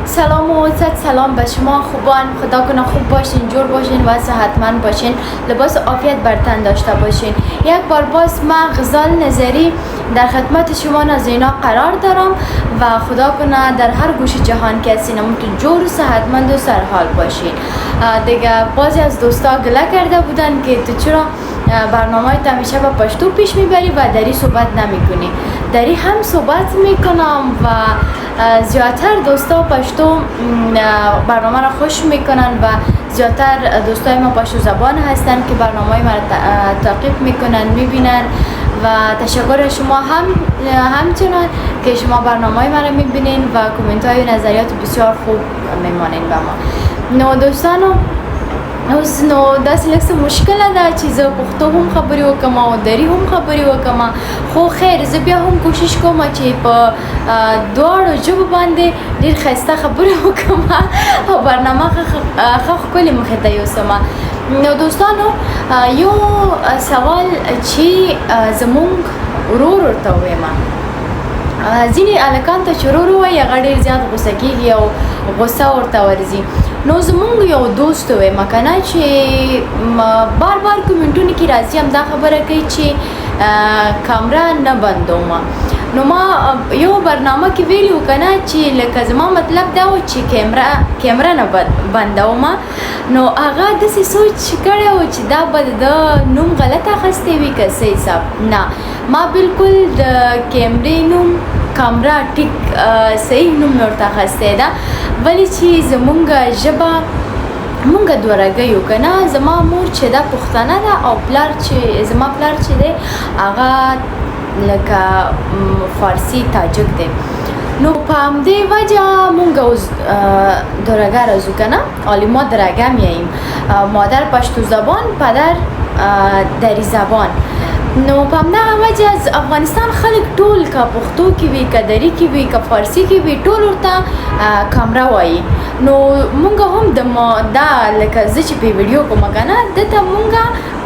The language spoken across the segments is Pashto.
سلام و عزت سلام به شما خوبان. خدا کنه خوب باشین، جور باشین و صحتمند باشین، لباس عافیت بر تن داشته باشین. یک بار باز من غزال نظری در خدمت شما ناظرینا قرار دارم و خدا کنه در هر گوش جهان که هستین همونتون جور و صحتمند و سرحال باشین. دیگه بعضی از دوستا گله کرده بودن که تو چرا برنامه تا همیشه با پشتو پیش میبری و دری صحبت نمی کنی. دری هم صحبت میکنم و زیادتر دوستا پشتو برنامه را خوش میکنن و زیادتر دوستای ما پشتو زبان هستن که برنامه ما را تعقیب میکنن، میبینن و تشکر شما همچنان که شما برنامه ما را میبینین و کامنت های و نظریات بسیار خوب میمانین به ما. نو دوستانو اوس نو داسې لږ څه مشکله ده چې زه پښتو هم خبرې وکړم او دري هم خبرې وکړم، خو خیر زه بیا هم کوشش کوم چې په دواړو ژبو باندې ډېر ښایسته خبرې وکړم او برنامه ښه ښکلې مخې ته یوسم. نو دوستانو یو سوال چې زمونږ ورور ورته ووایم، ځینې هلکان ته چې ورور ووایي هغه ډېر زیات غوسه کېږي او غوسه ورته ورځي. نو زمونږ یو دوست ووایم که نه چې بار بار کمنټونو کې راځي همدا خبره کوي چې کامره نه بندوم. نو ما یو برنامه کې ویلي و که نه چې لکه زما مطلب دا و چې کیمره نه بندوم. نو هغه داسې سوچ کړی و چې دا به د نوم غلط اخیستی وي که صحیح حساب. نه، ما بالکل د کیمرې نوم کامره ټیک صحیح نوم مې ورته اخیستی ده، ولې چې زمونږ ژبه مونږ دوه رګه یو که نه. زما مور چې ده پښتنه ده او زما پلار چې دی هغه لکه فارسی تاجک دی. نو په همدې وجه مونږ اوس دوه رګه راځو که نه، حالی ما دوه رګه میاییم، مادر پشتو زبان، پدر دری زبان. نو په همدغه وجه افغانستان خلک ټول که پښتو کې وي که دري کې وي که فارسي کې وي ټول ورته کامره وایي. نو مونږ هم دا لکه زه چې په ویډیو کوم که نه دته مونږ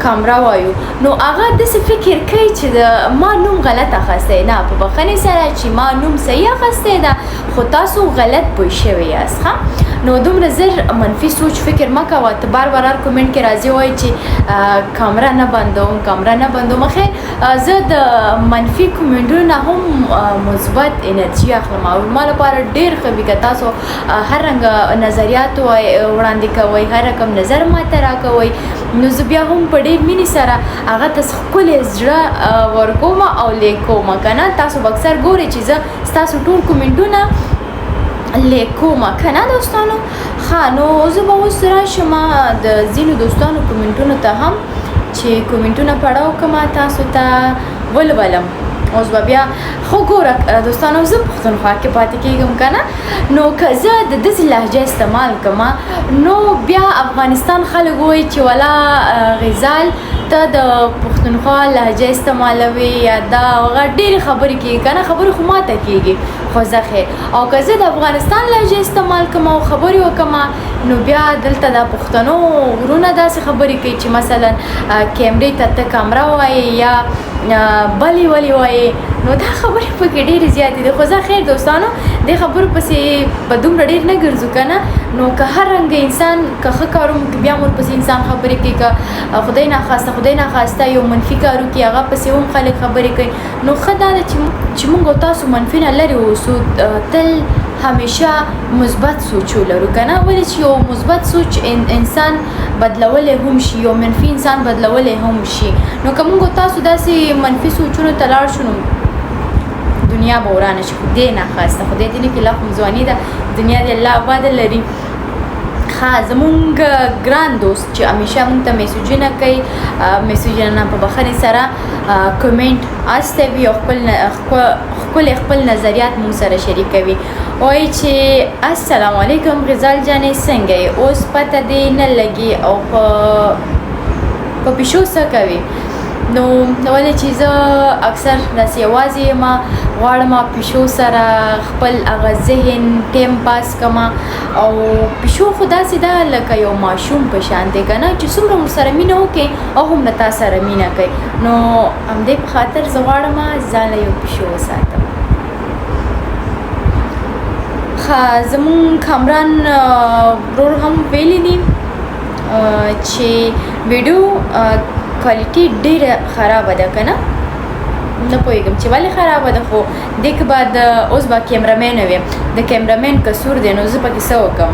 کامره وایو. نو هغه داسې فکر کوي چې ما نوم غلط اخیستی. نه، په بخښنې سره چې ما نوم صحیح اخیستی ده خو تاسو غلط پوه شوي یاست. نو دومره زر منفي سوچ فکر مه کوه. ته بار کمنټ کې راځي وایي چې کامره نه بندوم. خیر زه د منفي کمنټونو نه هم مثبت انرژي اخلم او ما لپاره ډېر ښه وي که تاسو هر رنګه نظریات وړاندې کوئ، هر رقم نظر ماته راکوئ. نو زه بیا هم په ډېر مینې سره هغه ته ښکلی زړه ورکوم او لیکوم که نه. تاسو به اکثر ګورئ چې زه ستاسو ټول کمنټونه لیکوم که نه دوستانو. نو زه به اوس راشم د ځینو دوستانو کمنټونو ته هم چې کمنټونه پړاو کوم تاسو ته ولولم. اوس به بیا خو ګوره دوستانو زه پښتونخوا کې پاتې کېږم که نه. نو که زه د داسې لهجه استعمال کوم نو بیا افغانستان خلک وایي چې ولا غزال ته د پښتونخوا لهجه استعمالوي یا دا هغه ډېرې خبرې کېږي که نه. خبرې خو ماته کېږي خو زه خیر. او که زه د افغانستان لهجه استعمال کوم او خبرې وکړم نو بیا دلته د پښتنو ورونه داسې خبرې کوي چې مثلا کیمرې ته ته کامره وایې یا بلې ولې وایې. نو دا خبرې پکې ډېرې زیاتې دي خو زه خیر دوستانو دې خبرو پسې به دومره ډېر نه ګرځو که نه. نو که هر رنګه انسان که ښه کارو کې بیا ورپسې انسان خبرې کوي، که خدای ناخواسته یو منفي کارو کې هغه پسې هم خلک خبرې کوي. نو ښه دا ده چې موږ او تاسو منفي نه لرې اوسو، تل همیشه مثبت سوچ ولرو که نه. ولې چې یو مثبت سوچ انسان بدلولی هم شي، یو منفي انسان بدلولی هم شي. نو که موږ او تاسو داسې منفي سوچونو ته لاړ شو نو دنیا به ورانه شي. خدای ناخواسته، خدای دې نه کړي، لا خو ځواني ده، دنیا دې الله آباده لري. زمونږ ګران دوست چې همیشه مونږ ته میسیجونه کوي، میسیجونه نه په بخښنې سره کمنټ استوي او خپل نظریات مونږ سره شریکوي. وایي چې السلام علیکم غزال جانې څنګه یې، اوس پته دې نه لګي او په پیشو څه کوي. نو ولې چې زه اکثر داسې یوازې یم، غواړم پیشو سره خپل هغه ذهن ټیم پاس کړم. او پیشو خو داسې ده لکه یو ماشوم په شان دی که نه، چې څومره ورسره مینه وکړې او هم له تا سره مینه کوي. نو همدې په خاطر زه غواړم ځان له یو پیشو وساتم. زمون کامران ورور هم ویلی دي چې ویډیو کوالیټي ډیره خرابه ده کنه نه پوهېږم چې ولې خرابه ده خو دې کې بعد اوس به کیمرامین وي د کیمرامین قصور دی نو زه پکې څه وکړم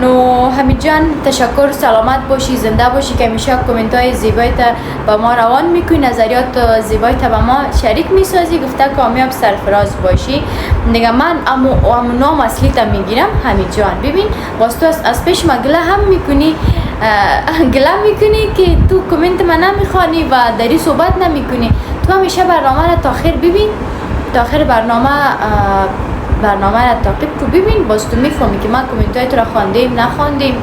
نو حمید جان تشکر سلامت باشی زنده باشی که همیشه کامنت‌های زیبایت با ما روان میکنی نظریات زیبایت با ما شریک میسازی گفته کامیاب سرفراز باشی دیگه من امو نام اصلی تا میگیرم حمید جان ببین باز تو از پیش ما گله هم میکنی گله میکنی که تو کامنت من نمیخوانی و داری صحبت نمیکنی تو همیشه برنامه را تا آخر ببین تا آخر برنامه را تعقیب کو ببین باز تو میفهمی که ما کامنت‌های تو را خواندیم نخواندیم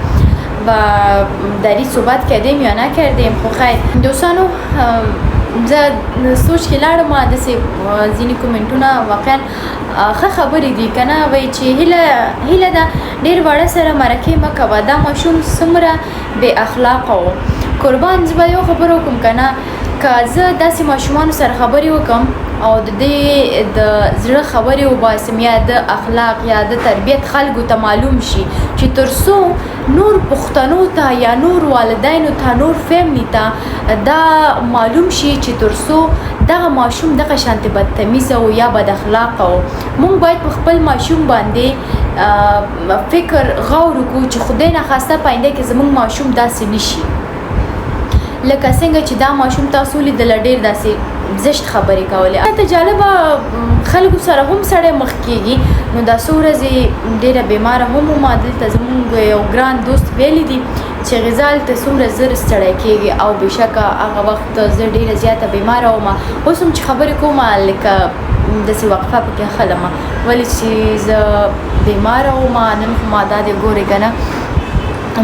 و داری صحبت کردیم یا نکردیم خو خیر دوستانو زه سوچ کې لاړم داسې ځینې کامنټونه واقعا ښه خبرې دي که نه وایي چې هیله ده ډېر واړه سره مرکې مه کوه دا ماشوم څومره بې اخلاقه و قربان زه به یو خبره وکړم که نه که زه داسې ماشومانو سره خبرې وکړم او د دې د زړه خبرې وباسم یا د اخلاق یا د تربیت خلکو ته معلوم شي چې تر څو نور پښتنو ته یا نور والدینو ته نور فیملی ته دا معلوم شي چې تر څو دغه ماشوم دغه شانتې بدتمیزه او یا بد اخلاقه و موږ باید په خپل ماشوم باندې فکر غور وکړو چې خدای نخواسته په آینده کې زموږ ماشوم داسې نشي لکه څنګه چې دا ماشوم تاسو لیدل ډېر داسې زشت خبرې کولې ته جالبه خلکو سره هم سړی مخ کېږي نو دا څو ورځې ډېره بیماره هم ومه دلته زموږ یو ګران دوست ویلی دي چې غزال ته څومره زر ستړی کېږي او بېشکه هغه وخت زه ډېره زیاته بیماره ومه اوس هم چې خبرې کومه لکه داسې وقفه پکې اخلمه ولې چې زه بیماره ومه نن خو ما دا دې ګورې که نه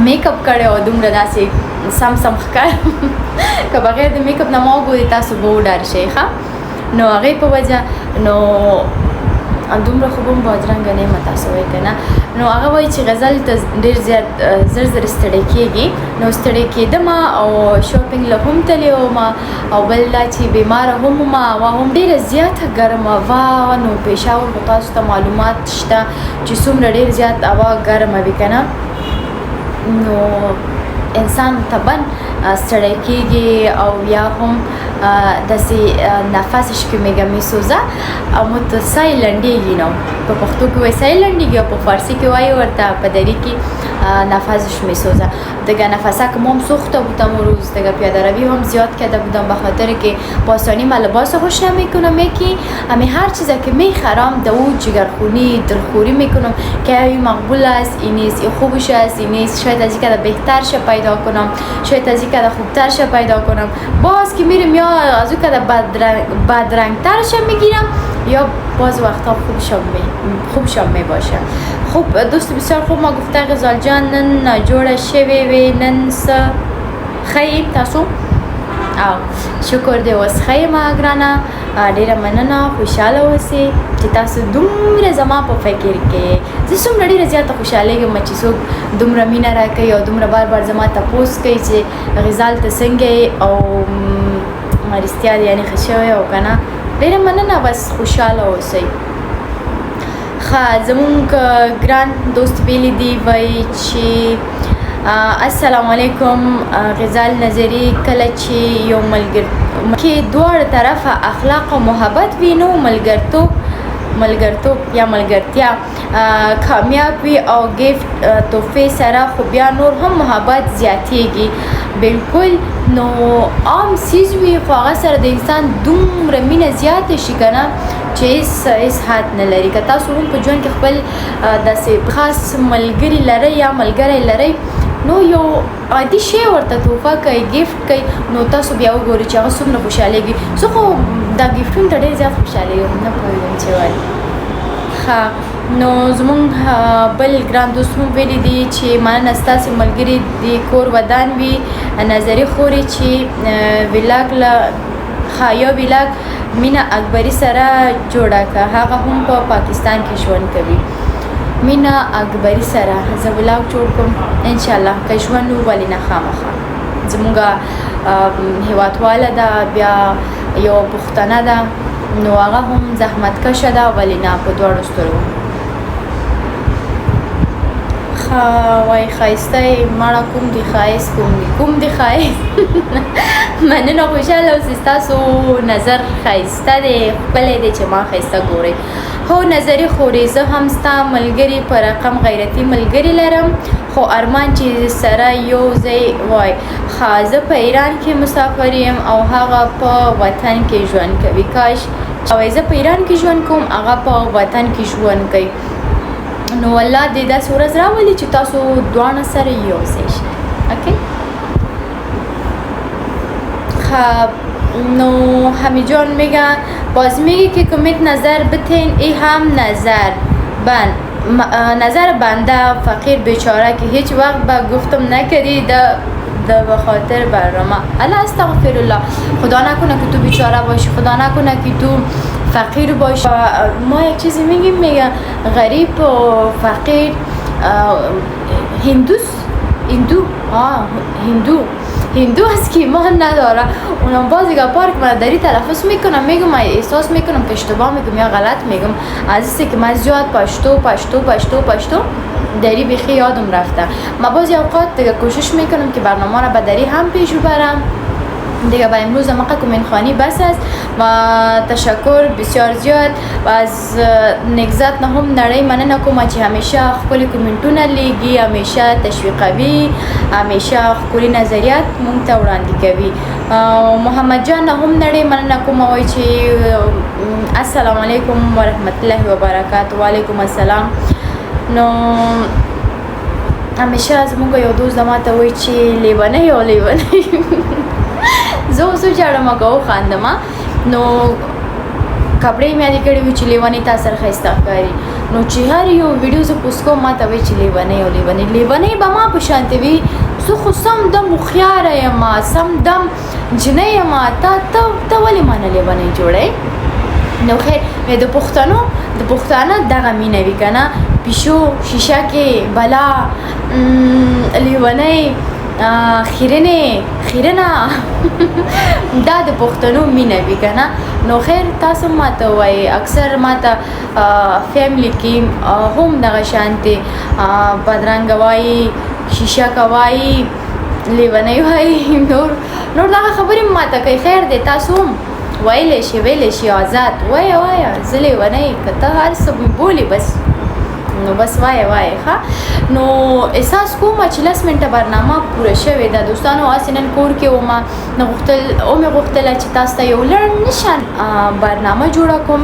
میک اپ کړی او دومره داسې سم ښکارم که بغیر د میک اپ نه ما وګورئ تاسو به وډار شئ ښه نو هغې په وجه نو دومره خو به هم بادرنګه نه یم تاسو وایي که نه نو هغه وایي چې غزل ته ډېر زیات زر ستړی کېږي نو ستړی کېدمه او شاپینګ له هم تللی ومه او بل دا چې بیماره هم ومه هوا هم ډېره زیاته ګرمه وه نو پېښور خو تاسو ته معلومات شته چې څومره ډېر زیات هوا ګرمه وي که نه نو انسان طبعا ستړی کېږي او یا هم داسې نفسش که میگه میسوزه او متسای لنډېږي نو په پښتو کې وایي سای لنډېږي او په فارسي کې وایي ورته په دری کې نفسش میسوزه دیگه نفسک هم سوخته بودم و روز دیگه پیاده روی هم زیاد کرده بودم به خاطر که باسانی من لباس خوش نمیکنم یکی همه هر چیزی که میخرم دو جگرخونی دلخوری میکنم که این مقبول است این نیست این خوبش است این نیست شاید از اینکه بهتر شه پیدا کنم شاید از اینکه خوبتر شه پیدا کنم باز که میرم یا از اون که بدرنگتر شه میگیرم یا باز وقتا خوبشم میباشه خوب دوست بسیار خوب ما گفته غزال جان نن جوړه شوی وی نن څه ښه تاسو او شکر دی اوس ښه یم ګرانه ډېره مننه خوشحاله اوسئ چې تاسو دومره زما په فکر کې زه څومره ډېره زیاته خوشحالېږم چې څوک دومره مینه راکوي او دومره بار بار زما تپوس کوي چې غزال ته څنګه او رښتیا دی یعنې ښه شوی او که نه ډېره مننه بس خوشحاله اوسئ زمونږ ګران دوست ویلی دی وایي چې السلام علیکم غزال نظری کله چې یو کې دواړه طرفه اخلاق او محبت وي نو ملګرتوب یا ملګرتیا کامیاب وي او ګیفټ تحفې سره خو بیا نور هم محبت زیاتېږي بالکل نو عام څیز وي خو هغه سره د انسان دومره مینه زیاته شي که نه چې هیڅ حد نه لري که تاسو هم په ژوند کې خپل داسې خاص ملګري لرئ یا ملګری لرئ نو یو عادي شی ورته تحفه کوي ګیفټ کوي نو تاسو بیا وګورئ چې هغه څومره خوشحالېږي زه خو دا ګیفټونو ته ډېر زیات خوشحالېږم نه پوهېږم چې وایي ښه نو زمونږ بل ګران دوست هم ویلی دي چې مننه ستاسې ملګري د کور ودان وي نظري خوري چې ولاګ له یو ولاګ مینه اکبري سره جوړه که هغه هم په پاکستان کې ژوند کوي مینه اکبري سره زه ولاګ جوړ کړم انشاءالله که ژوند و ولې نه خامخا زموږ هیوادواله ده بیا یو پښتنه ده نو هغه هم زحمت کشه ده ولې نه په دواړو سترګو وای ښایسته مړه کوم دی ښایست کوم دی ښایست مننه خوشحاله اوسئ ستاسو نظر ښایسته دی ښکلی دی چې ما ښایسته ګورئ هو نظري خورې زه هم ستا ملګري په رقم غیرتي ملګري لرم خو ارمان چې سره یو ځای وای ښه زه په ایران کې مسافر یم او هغه په وطن کې ژوند کوي کاش او زه په ایران کې ژوند کوم هغه په وطن کې ژوند کوي نو الله دې داسې ورځ راولي چې تاسو دواړه سره یو ځای شئ اوکې نو همی جان میگه باز میگه که کمیت نظر بتین ای هم نظر بنده فقیر بیچاره که هیچ وقت با گفتم نکردی ده به خاطر برنامه الله استغفر الله خدا نکنه که تو بیچاره باشی خدا نکنه که تو فقیر باشی ما یک چیزی میگه غریب و فقیر هندو است که ایمان نداره اونم باز دیگه پارک من داری تلفظ میکنم میگم احساس میکنم که اشتباه میگم یا غلط میگم عزیزی که من زیاد پشتو داری بخی یادم رفته من بعضی اوقات دیگه کوشش میکنم که برنامه را به داری هم پیش برم دیگه با امروز موقع کمنتخانی بس است و تشکر بسیار زیاد و از نگذت نهم نړۍ مننه کوم چې همیشه خپل کمنټونه لیږي همیشه تشویقوي همیشه خپل نظریات مونږ ته وړاندې کوي محمد جان هم نړۍ مننه کوم وای چې السلام علیکم ورحمت الله وبرکاته وعلیکم السلام نو همیشه زموږ یو دوست ماته وای چې لیونی زه اوس وچاړم که وخاندم نو کپړې مې یادې کړې وي چې لیونۍ تا سره ښایسته ښکاري نو چې هر یو ویډیو زه پوسټ کوم ماته وایي چې لیونۍ به ما په شانتې وي زه خو سم دم هوښیاره یم سم دم جنۍ یم ته ولې ما نه لیونۍ جوړی نو خیر د پښتانه دغه مینه وي که نه پیشو شیشکې بلا لیونۍ خیرنه دا د پښتنو مینه وي که نه نو خیر تاسو ماته وایي اکثر ماته فیملی کې هم دغه شانتې بدرنګه وایي شیشکه وایي لیونۍ وایي نور دغه خبرې ماته کوي خیر دی تاسو هم ویلی شي آزاد وایه زه لیونۍ که ته هر څه بولي نو بس وایه ښه نو احساس کوم چې 10 منټه برنامه پوره شوې ده دوستانو هسې نن کور کې ومه مې غوښتله چې تاسو ته یو لنډ نشان برنامه جوړه کوم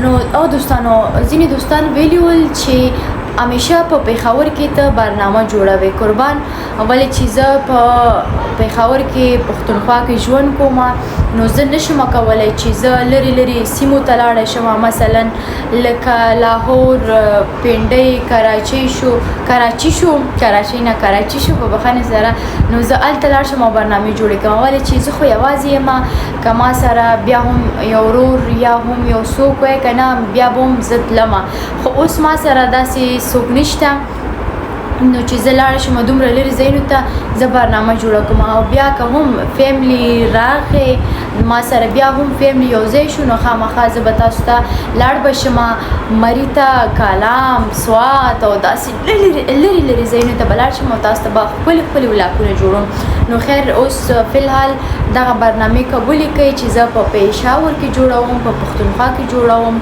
نو او دوستانو ځینې دوستان ویلي ول چې همیشه په پېښور کې ته برنامه جوړوي قربان ولې چې زه په پېښور کې پښتونخوا کې ژوند کوم نو زه نشم کولی چې زه لرې سیمو ته لاړه شم مثلا لکه لاهور پنډۍ کراچي شو په بخښنې سره نو زه هلته لاړ شم او برنامې جوړې کوم ولې چې زه خو یوازې یم که ما سره بیا هم یو ورور یا هم یو څوک وی که نه بیا به هم زه تلمه خو اوس ما سره داسې څوک نشته نو چې زه لاړه شم دومره لرې ځایونو ته زه برنامه جوړه کوم او بیا که هم فیملی راغی ما سره بیا هم فیملی یو ځای شو نو خامخا زه به تاسو ته لاړ به شم مري ته کالام سوات او داسې لرې ځایونو ته به لاړ شم او تاسو ته به ښکلي ولاکونه جوړوم نو خیر اوس فلحال دغه برنامې قبولې کوي چې زه په پېښور کې جوړوم په پښتونخوا کې جوړوم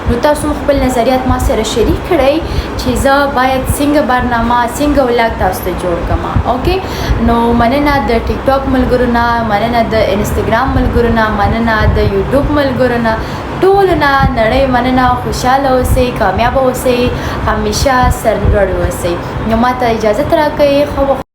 نو تاسو خپل نظریات ما سره شریک کړئ چې زه باید څنګه برنامه څنګه ولاګ تاسو ته جوړ کړم اوکې نو مننه د ټیک ټاک ملګرو نه مننه د انستګرام ملګرو نه مننه د یوټیوب ملګرو نه ټولو نه نړۍ مننه خوشحاله اوسئ کامیاب اوسئ همیشه سرلوړي اوسئ نو ماته اجازه راکړئ ښه